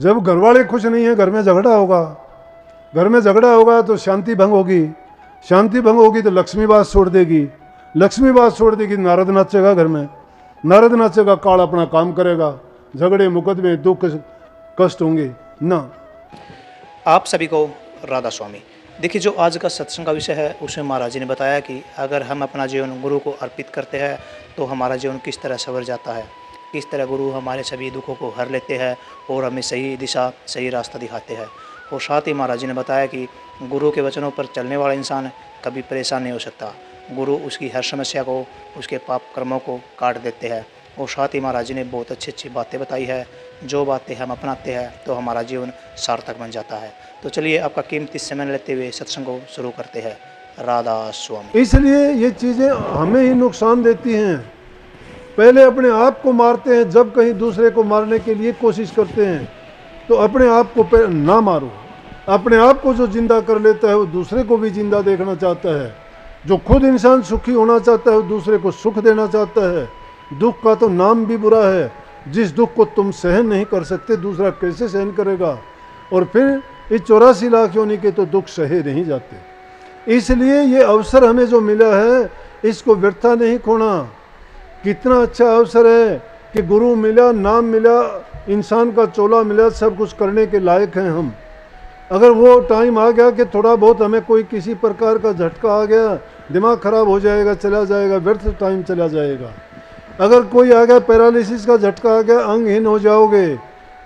जब घर वाले खुश नहीं है, घर में झगड़ा होगा, घर में झगड़ा होगा तो शांति भंग होगी, शांति भंग होगी तो लक्ष्मी बात छोड़ देगी, लक्ष्मी बात छोड़ देगी, नारद नाचेगा घर में, नारद नाचेगा, काल अपना काम करेगा, झगड़े मुकदमे दुख कष्ट होंगे ना। आप सभी को राधा स्वामी। देखिए, जो आज का सत्संग का विषय है उसमें महाराज जी ने बताया कि अगर हम अपना जीवन गुरु को अर्पित करते हैं तो हमारा जीवन किस तरह संवर जाता है, किस तरह गुरु हमारे सभी दुखों को हर लेते हैं और हमें सही दिशा सही रास्ता दिखाते हैं। और साथ ही महाराज जी ने बताया कि गुरु के वचनों पर चलने वाला इंसान कभी परेशान नहीं हो सकता, गुरु उसकी हर समस्या को, उसके पाप कर्मों को काट देते हैं। और साथ ही महाराज जी ने बहुत अच्छी अच्छी बातें बताई है, जो बातें हम अपनाते हैं तो हमारा जीवन सार्थक बन जाता है। तो चलिए आपका कीमती समय लेते हुए सत्संग को शुरू करते हैं। राधा स्वामी। इसलिए ये चीज़ें हमें ही नुकसान देती हैं। पहले अपने आप को मारते हैं, जब कहीं दूसरे को मारने के लिए कोशिश करते हैं तो अपने आप को ना मारो। अपने आप को जो जिंदा कर लेता है वो दूसरे को भी जिंदा देखना चाहता है। जो खुद इंसान सुखी होना चाहता है वो दूसरे को सुख देना चाहता है। दुख का तो नाम भी बुरा है। जिस दुख को तुम सहन नहीं कर सकते दूसरा कैसे सहन करेगा। और फिर इस 84 लाख योनि के तो दुख सहे नहीं जाते। इसलिए ये अवसर हमें जो मिला है इसको व्यर्था नहीं खोना। कितना अच्छा अवसर है कि गुरु मिला, नाम मिला, इंसान का चोला मिला, सब कुछ करने के लायक हैं हम। अगर वो टाइम आ गया कि थोड़ा बहुत हमें कोई किसी प्रकार का झटका आ गया, दिमाग खराब हो जाएगा, चला जाएगा, व्यर्थ टाइम चला जाएगा। अगर कोई आ गया पैरालिसिस का झटका आ गया, अंगहीन हो जाओगे।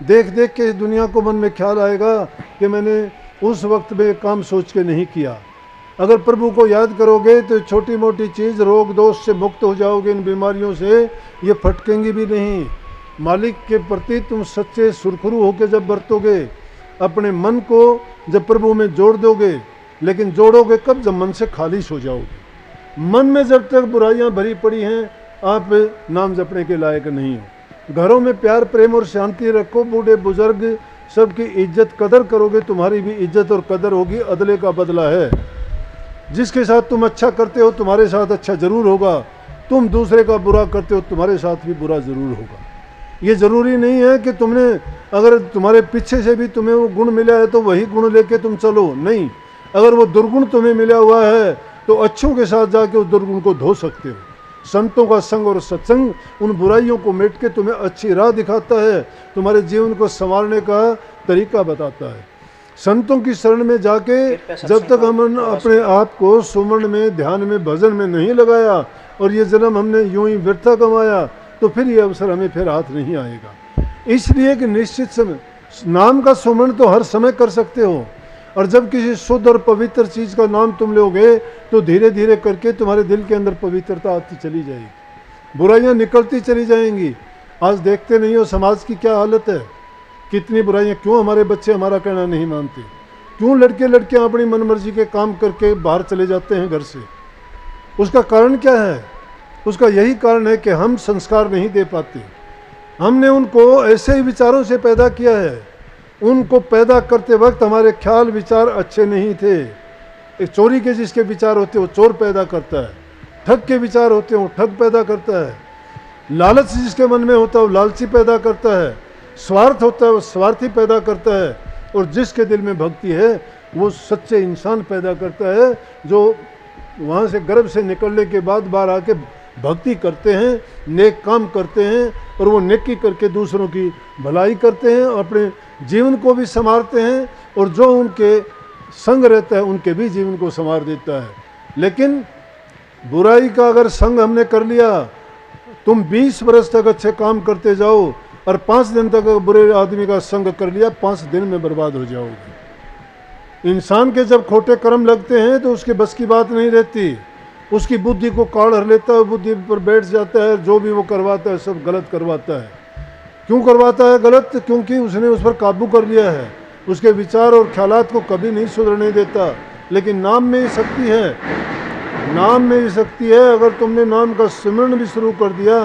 देख देख के इस दुनिया को मन में ख्याल आएगा कि मैंने उस वक्त में काम सोच के नहीं किया। अगर प्रभु को याद करोगे तो छोटी मोटी चीज़ रोग दोष से मुक्त हो जाओगे। इन बीमारियों से ये फटकेंगी भी नहीं। मालिक के प्रति तुम सच्चे सुरखरू होकर जब बरतोगे, अपने मन को जब प्रभु में जोड़ दोगे, लेकिन जोड़ोगे कब? जब मन से खालिश हो जाओगे। मन में जब तक बुराइयां भरी पड़ी हैं आप नाम जपने के लायक नहीं हो। घरों में प्यार प्रेम और शांति रखो। बूढ़े बुजुर्ग सबकी इज्जत कदर करोगे, तुम्हारी भी इज्जत और कदर होगी। अदले का बदला है। जिसके साथ तुम अच्छा करते हो तुम्हारे साथ अच्छा जरूर होगा। तुम दूसरे का बुरा करते हो तुम्हारे साथ भी बुरा जरूर होगा। ये ज़रूरी नहीं है कि तुमने, अगर तुम्हारे पीछे से भी तुम्हें वो गुण मिला है तो वही गुण लेके तुम चलो। नहीं, अगर वो दुर्गुण तुम्हें मिला हुआ है तो अच्छों के साथ जाके उस दुर्गुण को धो सकते हो। संतों का संग और सत्संग उन बुराइयों को मिट के तुम्हें अच्छी राह दिखाता है, तुम्हारे जीवन को संवारने का तरीका बताता है। संतों की शरण में जाके जब तक हम अपने आप को सुमरण में, ध्यान में, भजन में नहीं लगाया और ये जन्म हमने यूं ही व्यर्था कमाया तो फिर ये अवसर हमें फिर हाथ नहीं आएगा। इसलिए कि निश्चित समय नाम का सुमरण तो हर समय कर सकते हो। और जब किसी शुद्ध और पवित्र चीज़ का नाम तुम लोगे तो धीरे धीरे करके तुम्हारे दिल के अंदर पवित्रता आती चली जाएगी, बुराइयां निकलती चली जाएंगी। आज देखते नहीं हो समाज की क्या हालत है, कितनी बुराइयां। क्यों हमारे बच्चे हमारा कहना नहीं मानते? क्यों लड़के लड़कियां अपनी मनमर्जी के काम करके बाहर चले जाते हैं घर से? उसका कारण क्या है? उसका यही कारण है कि हम संस्कार नहीं दे पाते। हमने उनको ऐसे ही विचारों से पैदा किया है। उनको पैदा करते वक्त हमारे ख्याल विचार अच्छे नहीं थे। एक चोरी के जिसके विचार होते हैं वो चोर पैदा करता है, ठग के विचार होते हैं वो ठग पैदा करता है, लालच जिसके मन में होता है वो लालची पैदा करता है, स्वार्थ होता है वो स्वार्थी पैदा करता है, और जिसके दिल में भक्ति है वो सच्चे इंसान पैदा करता है, जो वहाँ से गर्भ से निकलने के बाद बाहर आके भक्ति करते हैं, नेक काम करते हैं, और वो नेकी करके दूसरों की भलाई करते हैं, अपने जीवन को भी संवारते हैं, और जो उनके संग रहता है उनके भी जीवन को संवार देता है। लेकिन बुराई का अगर संग हमने कर लिया, तुम 20 वर्ष तक अच्छे काम करते जाओ और 5 दिन तक बुरे आदमी का संग कर लिया, 5 दिन में बर्बाद हो जाओगे। इंसान के जब खोटे कर्म लगते हैं तो उसके बस की बात नहीं रहती। उसकी बुद्धि को काढ़ लेता है, बुद्धि पर बैठ जाता है, जो भी वो करवाता है सब गलत करवाता है। क्यों करवाता है गलत? क्योंकि उसने उस पर काबू कर लिया है। उसके विचार और ख्यालात को कभी नहीं सुधरने देता। लेकिन नाम में ही शक्ति है, नाम में ही शक्ति है। अगर तुमने नाम का सिमरन भी शुरू कर दिया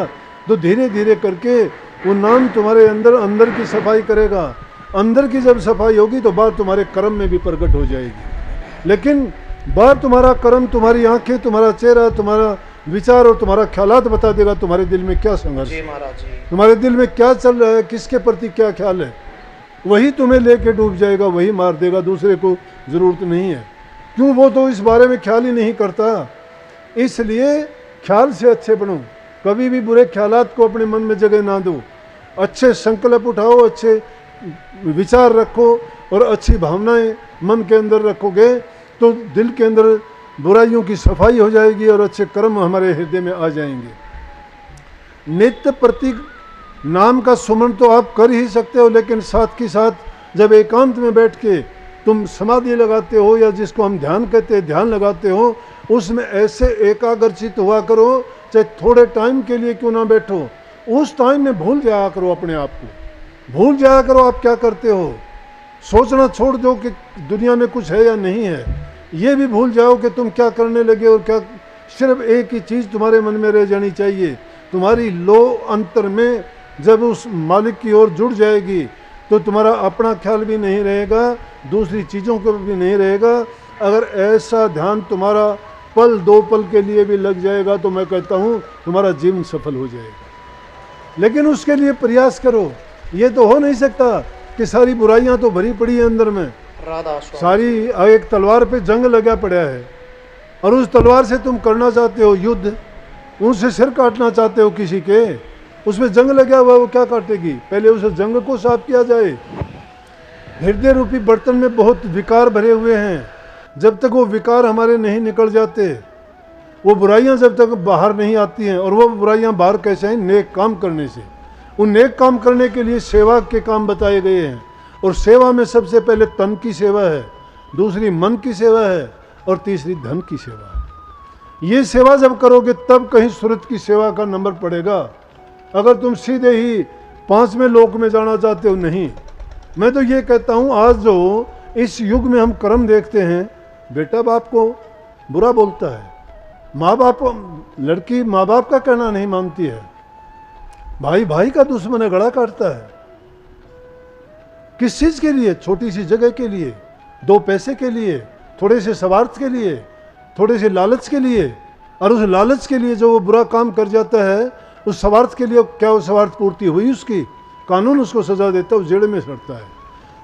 तो धीरे धीरे करके वो नाम तुम्हारे अंदर की सफाई करेगा। अंदर की जब सफाई होगी तो बाहर तुम्हारे कर्म में भी प्रकट हो जाएगी। लेकिन बाहर तुम्हारा कर्म, तुम्हारी आंखें, तुम्हारा चेहरा, तुम्हारा विचार और तुम्हारा ख्यालात बता देगा तुम्हारे दिल में क्या संघर्ष है, तुम्हारे दिल में क्या चल रहा है, किसके प्रति क्या ख्याल है। वही तुम्हें लेके डूब जाएगा, वही मार देगा, दूसरे को ज़रूरत नहीं है। क्यों? वो तो इस बारे में ख्याल ही नहीं करता। इसलिए ख्याल से अच्छे बनो, कभी भी बुरे ख्यालात को अपने मन में जगह ना दो। अच्छे संकल्प उठाओ, अच्छे विचार रखो और अच्छी भावनाएं मन के अंदर रखोगे तो दिल के अंदर बुराइयों की सफाई हो जाएगी और अच्छे कर्म हमारे हृदय में आ जाएंगे। नित्य प्रतीक नाम का सुमन तो आप कर ही सकते हो, लेकिन साथ ही साथ जब एकांत में बैठ के तुम समाधि लगाते हो या जिसको हम ध्यान कहते हैं ध्यान लगाते हो, उसमें ऐसे एकाग्रचित हुआ करो, चाहे थोड़े टाइम के लिए क्यों ना बैठो, उस टाइम में भूल जाया करो अपने आप को, भूल जाया करो आप क्या करते हो। सोचना छोड़ दो कि दुनिया में कुछ है या नहीं है, ये भी भूल जाओ कि तुम क्या करने लगे और क्या। सिर्फ एक ही चीज़ तुम्हारे मन में रह जानी चाहिए, तुम्हारी लो अंतर में जब उस मालिक की ओर जुड़ जाएगी तो तुम्हारा अपना ख्याल भी नहीं रहेगा, दूसरी चीज़ों को भी नहीं रहेगा। अगर ऐसा ध्यान तुम्हारा पल दो पल के लिए भी लग जाएगा तो मैं कहता हूँ तुम्हारा जीवन सफल हो जाएगा। लेकिन उसके लिए प्रयास करो। ये तो हो नहीं सकता कि सारी बुराइयाँ तो भरी पड़ी है अंदर में, राधा स्वामी। सारी एक तलवार पे जंग लगा पड़ा है और उस तलवार से तुम करना चाहते हो युद्ध, उनसे सिर काटना चाहते हो किसी के, उसमें जंग लगा हुआ, वो क्या काटेगी? पहले उस जंग को साफ किया जाए। हृदय रूपी बर्तन में बहुत विकार भरे हुए हैं, जब तक वो विकार हमारे नहीं निकल जाते, वो बुराइयां जब तक बाहर नहीं आती हैं, और वो बुराइयां बाहर कैसे हैं? नेक काम करने से। उन नेक काम करने के लिए सेवा के काम बताए गए हैं, और सेवा में सबसे पहले तन की सेवा है, दूसरी मन की सेवा है और तीसरी धन की सेवा है। ये सेवा जब करोगे तब कहीं सुरत की सेवा का नंबर पड़ेगा। अगर तुम सीधे ही 5वें लोक में जाना चाहते हो, नहीं। मैं तो ये कहता हूँ आज जो इस युग में हम कर्म देखते हैं, बेटा बाप को बुरा बोलता है, माँ बाप, लड़की माँ बाप का कहना नहीं मानती है, भाई भाई का दुश्मन है, गला काटता है। किस चीज़ के लिए? छोटी सी जगह के लिए, 2 पैसे के लिए, थोड़े से स्वार्थ के लिए, थोड़े से लालच के लिए। और उस लालच के लिए जो वो बुरा काम कर जाता है, उस स्वार्थ के लिए, क्या वो स्वार्थ पूर्ति हुई उसकी? कानून उसको सजा देता है, उस जेड़ में सड़ता है।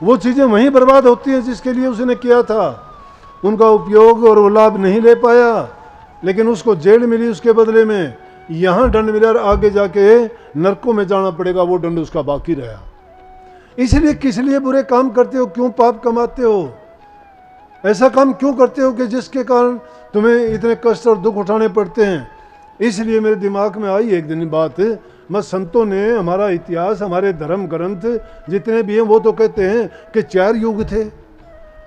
वो चीज़ें वहीं बर्बाद होती हैं जिसके लिए उसने किया था, उनका उपयोग और वो लाभ नहीं ले पाया, लेकिन उसको जेल मिली, उसके बदले में यहाँ दंड मिला और आगे जाके नरकों में जाना पड़ेगा, वो दंड उसका बाकी रहा। इसलिए किस लिए बुरे काम करते हो? क्यों पाप कमाते हो? ऐसा काम क्यों करते हो कि जिसके कारण तुम्हें इतने कष्ट और दुख उठाने पड़ते हैं? इसलिए मेरे दिमाग में आई एक दिन बात, मैं संतों ने हमारा इतिहास, हमारे धर्म ग्रंथ जितने भी हैं, वो तो कहते हैं कि 4 युग थे।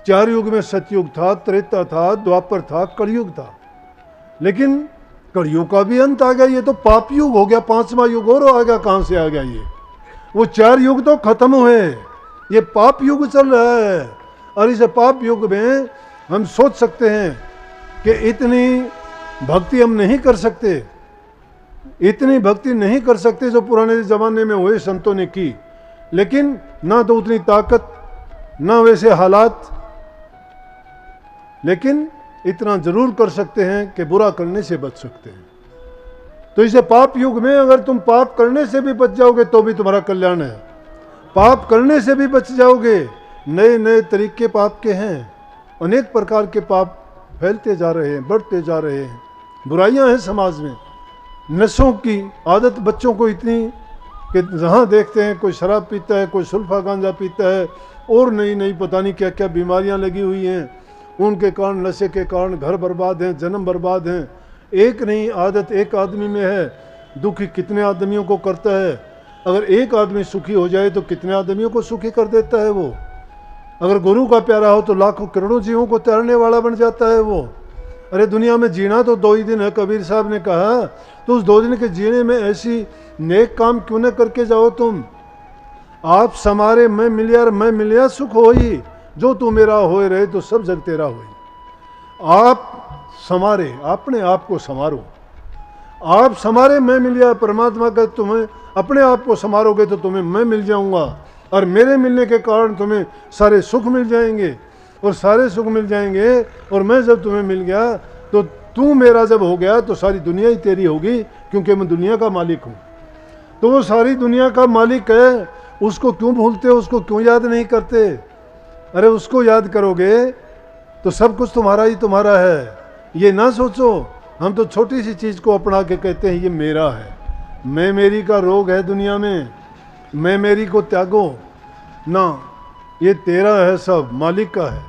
4 युग में सतयुग था, त्रेता था, द्वापर था, कलयुग था। लेकिन कलयुग का भी अंत आ गया, ये तो पाप युग हो गया, 5वां युग और आ गया। कहाँ से आ गया ये? वो 4 युग तो खत्म हुए, ये पाप युग चल रहा है। और इस पाप युग में हम सोच सकते हैं कि इतनी भक्ति हम नहीं कर सकते, इतनी भक्ति नहीं कर सकते जो पुराने ज़माने में हुए संतों ने की। लेकिन ना तो उतनी ताकत, ना वैसे हालात, लेकिन इतना जरूर कर सकते हैं कि बुरा करने से बच सकते हैं। तो इसे पाप युग में अगर तुम पाप करने से भी बच जाओगे तो भी तुम्हारा कल्याण है। पाप करने से भी बच जाओगे। नए नए तरीके पाप के हैं, अनेक प्रकार के पाप फैलते जा रहे हैं, बढ़ते जा रहे हैं। बुराइयां हैं समाज में, नशों की आदत बच्चों को इतनी कि जहाँ देखते हैं कोई शराब पीता है, कोई सुल्फा गांजा पीता है, और नई नई पता नहीं क्या क्या बीमारियाँ लगी हुई हैं। उनके कारण, नशे के कारण घर बर्बाद हैं, जन्म बर्बाद हैं। एक नहीं आदत एक आदमी में है, दुखी कितने आदमियों को करता है। अगर एक आदमी सुखी हो जाए तो कितने आदमियों को सुखी कर देता है वो। अगर गुरु का प्यारा हो तो लाखों करोड़ों जीवों को तैरने वाला बन जाता है वो। अरे दुनिया में जीना तो 2 ही दिन है, कबीर साहब ने कहा। तो उस 2 दिन के जीने में ऐसी नेक काम क्यों न करके जाओ तुम। आप समारे मैं मिलिया सुख होई, जो तू मेरा होए रहे तो सब जग तेरा होई। आप समारे, अपने आप को संवारो। आप समारे मैं मिलिया, परमात्मा का तुम्हें अपने आप को संवारोगे तो तुम्हें मैं मिल जाऊंगा, और मेरे मिलने के कारण तुम्हें सारे सुख मिल जाएंगे। और सारे सुख मिल जाएंगे, और मैं जब तुम्हें मिल गया तो तू मेरा जब हो गया तो सारी दुनिया ही तेरी होगी, क्योंकि मैं दुनिया का मालिक हूँ। तो वो सारी दुनिया का मालिक है, उसको क्यों भूलते हो, उसको क्यों याद नहीं करते? अरे उसको याद करोगे तो सब कुछ तुम्हारा ही तुम्हारा है। ये ना सोचो हम तो छोटी सी चीज़ को अपना के कहते हैं ये मेरा है, मैं मेरी का रोग है दुनिया में, मैं मेरी को त्यागो ना, ये तेरा है, सब मालिक का है,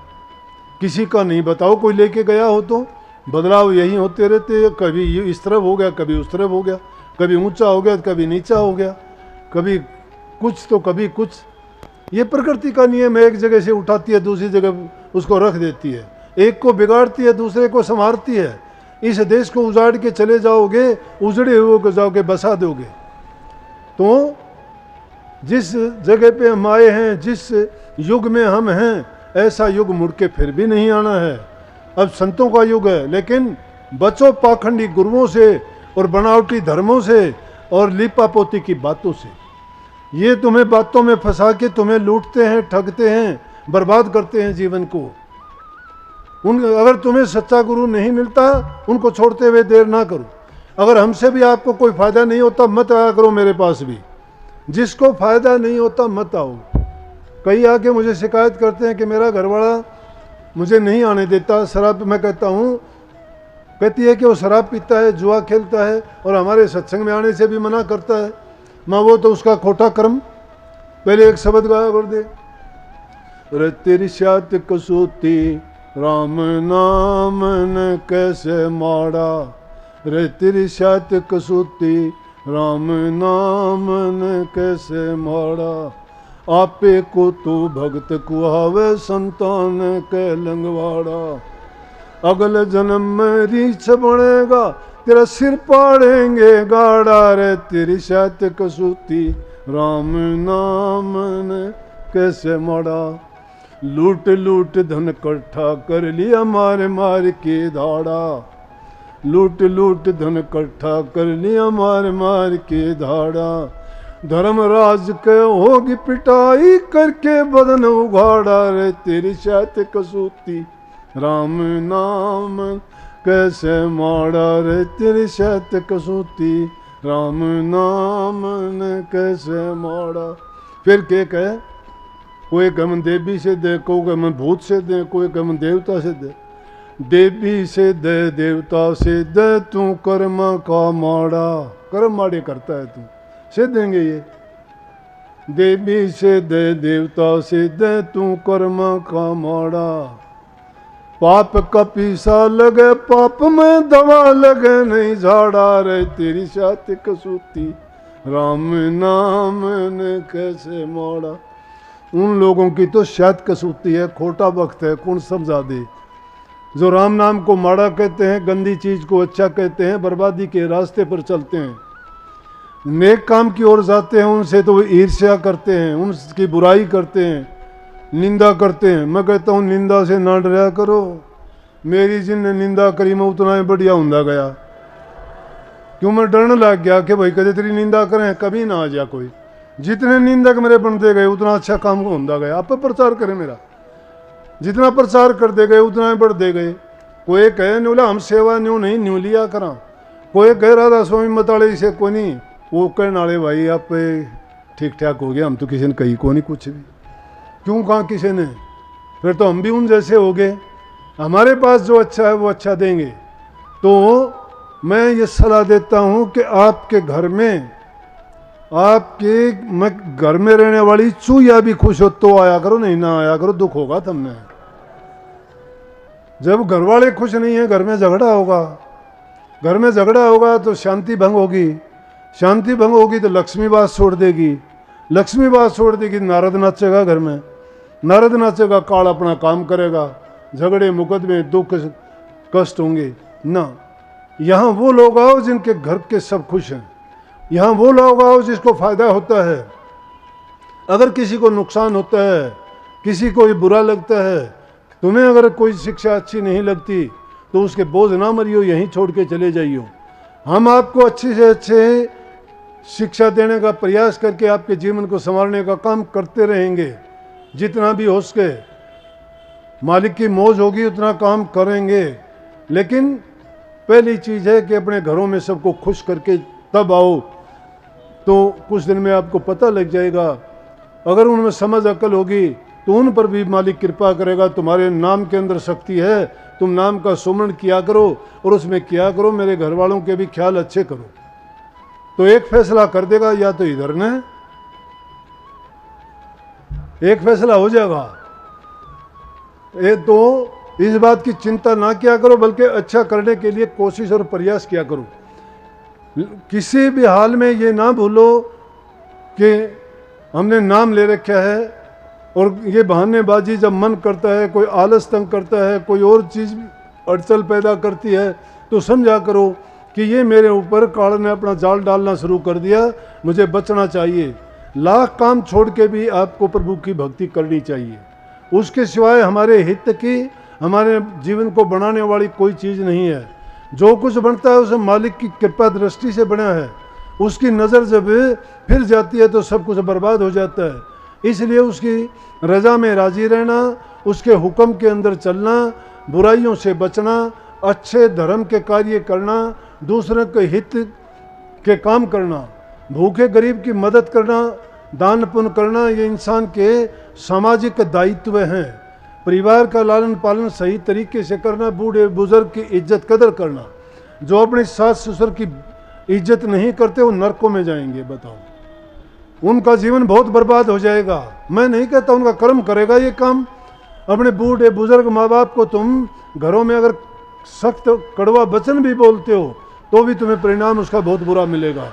किसी का नहीं। बताओ कोई लेके गया हो तो बदलाव यही होते रहते हैं, कभी ये इस तरफ हो गया, कभी उस तरफ हो गया, कभी ऊंचा हो गया, कभी नीचा हो गया, कभी कुछ तो कभी कुछ। ये प्रकृति का नियम है, एक जगह से उठाती है दूसरी जगह उसको रख देती है, एक को बिगाड़ती है दूसरे को संवारती है। इस देश को उजाड़ के चले जाओगे, उजड़े हुए को जाओगे बसा दोगे। तो जिस जगह पे हम आए हैं, जिस युग में हम हैं, ऐसा युग मुड़ के फिर भी नहीं आना है। अब संतों का युग है, लेकिन बचो पाखंडी गुरुओं से और बनावटी धर्मों से और लिपापोती की बातों से। ये तुम्हें बातों में फंसा के तुम्हें लूटते हैं, ठगते हैं, बर्बाद करते हैं जीवन को। अगर तुम्हें सच्चा गुरु नहीं मिलता, उनको छोड़ते हुए देर ना करो। अगर हमसे भी आपको कोई फायदा नहीं होता, मत आया करो मेरे पास भी। जिसको फायदा नहीं होता मत आओ। कई आके मुझे शिकायत करते हैं कि मेरा घरवाला मुझे नहीं आने देता शराब। मैं कहता हूँ, कहती है कि वो शराब पीता है, जुआ खेलता है और हमारे सत्संग में आने से भी मना करता है। माँ वो तो उसका खोटा कर्म। पहले एक शब्द गाया कर दे, रे तेरी श्यात कसोती राम नाम न कैसे माड़ा, रे तेरी श्यात कसोती राम नाम न कैसे माड़ा, आपे को तो भगत कुहावे संतान के लंगवाड़ा, अगले जन्म में रीछ बनेगा तेरा सिर पाड़ेंगे गाड़ा, रे तेरी शात कसूती राम नाम ने कैसे मड़ा, लूट लूट धन इकट्ठा कर लिया मार मार के धाड़ा, लूट लूट धन इकट्ठा कर लिया मार मार के धाड़ा, धर्मराज के होगी पिटाई करके बदन उघाड़ा, रे तेरी शात कसूती राम नाम कैसे माड़ा, रे तेरी शात कसूती राम नाम ने कैसे माड़ा। फिर के कहे, कोई कम देवी से दे, कोई कम भूत से दे, कोई कम देवता से दे। देवी से दे, देवता से दे, तू कर्म का माड़ा, कर्म माड़े करता है तू, से देंगे ये। देवी से दे, देवता से दे, तू कर्म का माड़ा, पाप का पीसा लगे पाप में दवा लगे नहीं झाड़ा, रे तेरी शात कसूती राम नाम ने कैसे मोड़ा। उन लोगों की तो शात कसूती है, खोटा वक्त है, कौन समझा दे। जो राम नाम को माड़ा कहते हैं, गंदी चीज को अच्छा कहते हैं, बर्बादी के रास्ते पर चलते हैं, नेक काम की ओर जाते हैं, उनसे तो ईर्ष्या करते हैं, उनकी बुराई करते हैं, निंदा करते हैं। मैं कहता हूँ निंदा से ना डरा करो। मेरी जिनने निंदा करी मैं उतना ही बढ़िया होंदा गया। क्यों मैं डरने लग गया कि भाई कदे तेरी निंदा करें, कभी ना आ जा कोई। जितने निंदक मेरे बनते गए उतना अच्छा काम होंदा गया। आप प्रचार करें मेरा, जितना प्रचार करते गए उतना ही बढ़ते गए। कोई कहे नहीं बोला हम सेवा न्यू नहीं न्यू लिया करा, कोई कह राधा स्वामी मताड़े से कोई नहीं, वो कहने वाले भाई आप ठीक ठाक हो गया, हम तो किसी ने कही को नहीं कुछ भी। क्यों कहा किसी ने, फिर तो हम भी उन जैसे हो गए। हमारे पास जो अच्छा है वो अच्छा देंगे। तो मैं ये सलाह देता हूँ कि आपके घर में, आपके घर में रहने वाली चूहिया भी खुश हो तो आया करो, नहीं ना आया करो, दुख होगा तुमने। जब घर वाले खुश नहीं है, घर में झगड़ा होगा, घर में झगड़ा होगा तो शांति भंग होगी, शांति भंग होगी तो लक्ष्मी बात छोड़ देगी, लक्ष्मी बात छोड़ देगी, नारद नाचेगा घर में, नारद नाचेगा, काल अपना काम करेगा, झगड़े मुकदमे दुख कष्ट होंगे ना। यहाँ वो लोग आओ जिनके घर के सब खुश हैं, यहाँ वो लोग आओ जिसको फायदा होता है। अगर किसी को नुकसान होता है, किसी को बुरा लगता है, तुम्हें अगर कोई शिक्षा अच्छी नहीं लगती तो उसके बोझ ना मरियो, यहीं छोड़ के चले जाइयो। हम आपको अच्छी से अच्छे शिक्षा देने का प्रयास करके आपके जीवन को संवारने का काम करते रहेंगे, जितना भी हो सके। मालिक की मौज होगी उतना काम करेंगे, लेकिन पहली चीज़ है कि अपने घरों में सबको खुश करके तब आओ। तो कुछ दिन में आपको पता लग जाएगा अगर उनमें समझ अक्ल होगी तो उन पर भी मालिक कृपा करेगा। तुम्हारे नाम के अंदर शक्ति है, तुम नाम का सुमरण किया करो और उसमें किया करो, मेरे घर वालों के भी ख्याल अच्छे करो। तो एक फैसला कर देगा, या तो इधर ने एक फैसला हो जाएगा। ये तो इस बात की चिंता ना किया करो, बल्कि अच्छा करने के लिए कोशिश और प्रयास किया करो। किसी भी हाल में ये ना भूलो कि हमने नाम ले रखा है, और ये बहानेबाजी जब मन करता है, कोई आलस तंग करता है, कोई और चीज़ अड़चल पैदा करती है, तो समझा करो कि ये मेरे ऊपर काल ने अपना जाल डालना शुरू कर दिया, मुझे बचना चाहिए। लाख काम छोड़ के भी आपको प्रभु की भक्ति करनी चाहिए। उसके सिवाय हमारे हित की, हमारे जीवन को बनाने वाली कोई चीज़ नहीं है। जो कुछ बनता है उसे मालिक की कृपा दृष्टि से बना है। उसकी नज़र जब फिर जाती है तो सब कुछ बर्बाद हो जाता है। इसलिए उसकी रजा में राजी रहना, उसके हुक्म के अंदर चलना, बुराइयों से बचना, अच्छे धर्म के कार्य करना, दूसरों के हित के काम करना, भूखे गरीब की मदद करना, दान पुण्य करना, ये इंसान के सामाजिक दायित्व हैं। परिवार का लालन पालन सही तरीके से करना, बूढ़े बुजुर्ग की इज्जत कदर करना। जो अपने सास ससुर की इज्जत नहीं करते वो नरकों में जाएंगे। बताओ, उनका जीवन बहुत बर्बाद हो जाएगा। मैं नहीं कहता उनका कर्म करेगा ये काम। अपने बूढ़े बुजुर्ग माँ बाप को तुम घरों में अगर सख्त कड़वा वचन भी बोलते हो तो भी तुम्हें परिणाम उसका बहुत बुरा मिलेगा।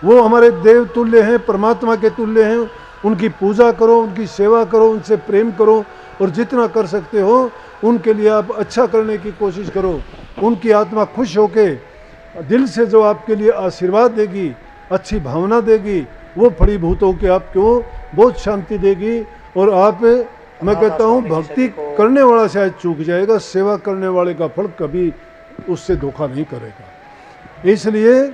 वो हमारे देव तुल्य हैं, परमात्मा के तुल्य हैं। उनकी पूजा करो, उनकी सेवा करो, उनसे प्रेम करो, और जितना कर सकते हो उनके लिए आप अच्छा करने की कोशिश करो। उनकी आत्मा खुश होके दिल से जो आपके लिए आशीर्वाद देगी, अच्छी भावना देगी, वो फलीभूत होकर आपको बहुत शांति देगी। और आप, मैं कहता हूँ, भक्ति करने वाला शायद चूक जाएगा, सेवा करने वाले का फल कभी उससे धोखा नहीं करेगा। इसलिए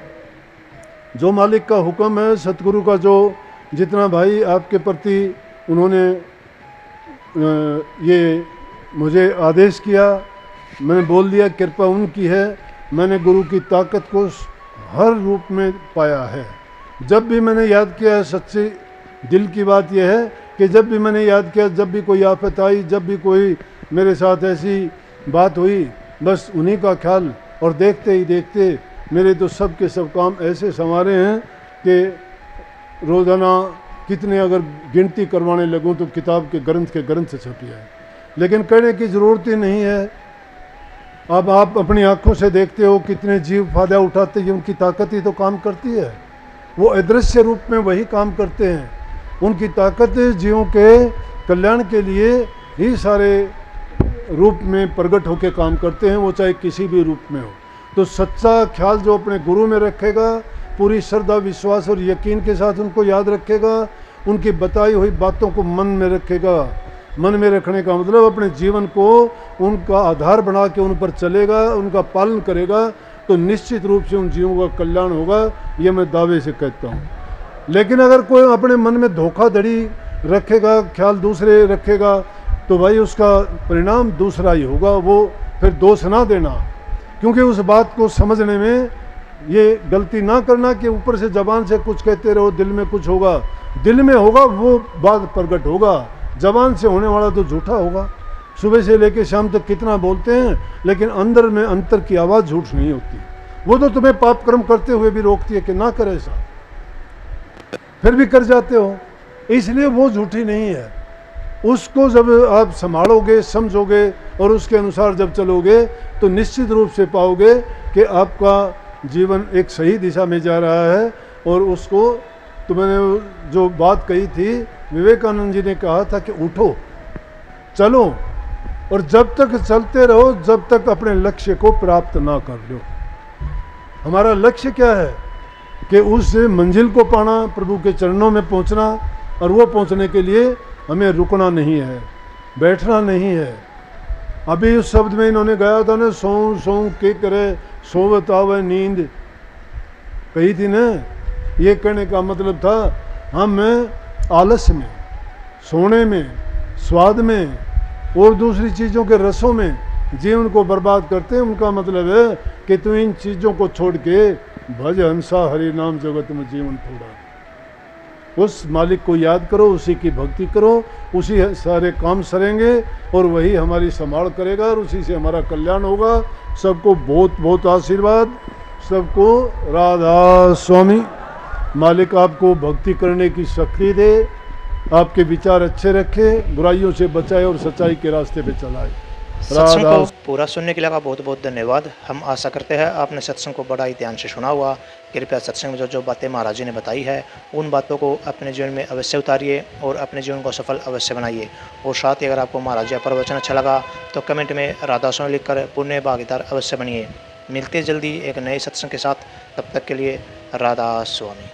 जो मालिक का हुक्म है, सतगुरु का जो जितना भाई आपके प्रति उन्होंने ये मुझे आदेश किया, मैंने बोल दिया, कृपा उनकी है। मैंने गुरु की ताकत को हर रूप में पाया है। जब भी मैंने याद किया, सच्चे दिल की बात यह है कि जब भी मैंने याद किया, जब भी कोई आफत आई, जब भी कोई मेरे साथ ऐसी बात हुई, बस उन्हीं का ख्याल। और देखते ही देखते मेरे तो सब के सब काम ऐसे संवारे हैं कि रोज़ाना कितने अगर गिनती करवाने लगूं तो किताब के ग्रंथ छपी है। लेकिन कहने की ज़रूरत ही नहीं है। अब आप अपनी आंखों से देखते हो कितने जीव फायदा उठाते हैं, उनकी ताकत ही तो काम करती है। वो अदृश्य रूप में वही काम करते हैं। उनकी ताकत जीवों के कल्याण के लिए ही सारे रूप में प्रकट होकर काम करते हैं, वो चाहे किसी भी रूप में हो। तो सच्चा ख्याल जो अपने गुरु में रखेगा, पूरी श्रद्धा विश्वास और यकीन के साथ उनको याद रखेगा, उनकी बताई हुई बातों को मन में रखेगा। मन में रखने का मतलब अपने जीवन को उनका आधार बना के उन पर चलेगा, उनका पालन करेगा, तो निश्चित रूप से उन जीवों का कल्याण होगा। ये मैं दावे से कहता हूँ। लेकिन अगर कोई अपने मन में धोखाधड़ी रखेगा, ख्याल दूसरे रखेगा, तो भाई उसका परिणाम दूसरा ही होगा। वो फिर दोष ना देना, क्योंकि उस बात को समझने में ये गलती ना करना कि ऊपर से जबान से कुछ कहते रहो, दिल में कुछ होगा। दिल में होगा वो बात प्रकट होगा, जबान से होने वाला तो झूठा होगा। सुबह से लेकर शाम तक कितना बोलते हैं, लेकिन अंदर में अंतर की आवाज़ झूठ नहीं होती। वो तो तुम्हें पाप कर्म करते हुए भी रोकती है कि ना करे ऐसा, फिर भी कर जाते हो, इसलिए वो झूठी नहीं है। उसको जब आप संभालोगे, समझोगे और उसके अनुसार जब चलोगे, तो निश्चित रूप से पाओगे कि आपका जीवन एक सही दिशा में जा रहा है। और उसको तो मैंने जो बात कही थी, विवेकानंद जी ने कहा था कि उठो, चलो, और जब तक चलते रहो, जब तक अपने लक्ष्य को प्राप्त ना कर लो। हमारा लक्ष्य क्या है कि उस मंजिल को पाना, प्रभु के चरणों में पहुंचना। और वो पहुंचने के लिए हमें रुकना नहीं है, बैठना नहीं है। अभी उस शब्द में इन्होंने गाया था ना, सो सो के करे सोवत आवे नींद, कही थी ना। ये कहने का मतलब था हम आलस में, सोने में, स्वाद में और दूसरी चीज़ों के रसों में जीवन को बर्बाद करते हैं। उनका मतलब है कि तू इन चीज़ों को छोड़ के भज हंसा हरि नाम जगत में जीवन थोड़ा। उस मालिक को याद करो, उसी की भक्ति करो, उसी सारे काम सरेंगे और वही हमारी संभाल करेगा और उसी से हमारा कल्याण होगा। सबको बहुत बहुत आशीर्वाद, सबको राधा स्वामी। मालिक आपको भक्ति करने की शक्ति दे, आपके विचार अच्छे रखे, बुराइयों से बचाए और सच्चाई के रास्ते पे चलाए। सत्संग राधा। को पूरा सुनने के लिए आपका बहुत बहुत धन्यवाद। हम आशा करते हैं आपने सत्संग को बड़ा ही ध्यान से सुना हुआ। कृपया सत्संग में जो बातें महाराज जी ने बताई है उन बातों को अपने जीवन में अवश्य उतारिए और अपने जीवन को सफल अवश्य बनाइए। और साथ ही अगर आपको महाराज जी का प्रवचन अच्छा लगा तो कमेंट में राधा स्वामी लिखकर पुण्य भागीदार अवश्य बनिए। मिलते जल्दी एक नए सत्संग के साथ, तब तक के लिए राधा स्वामी।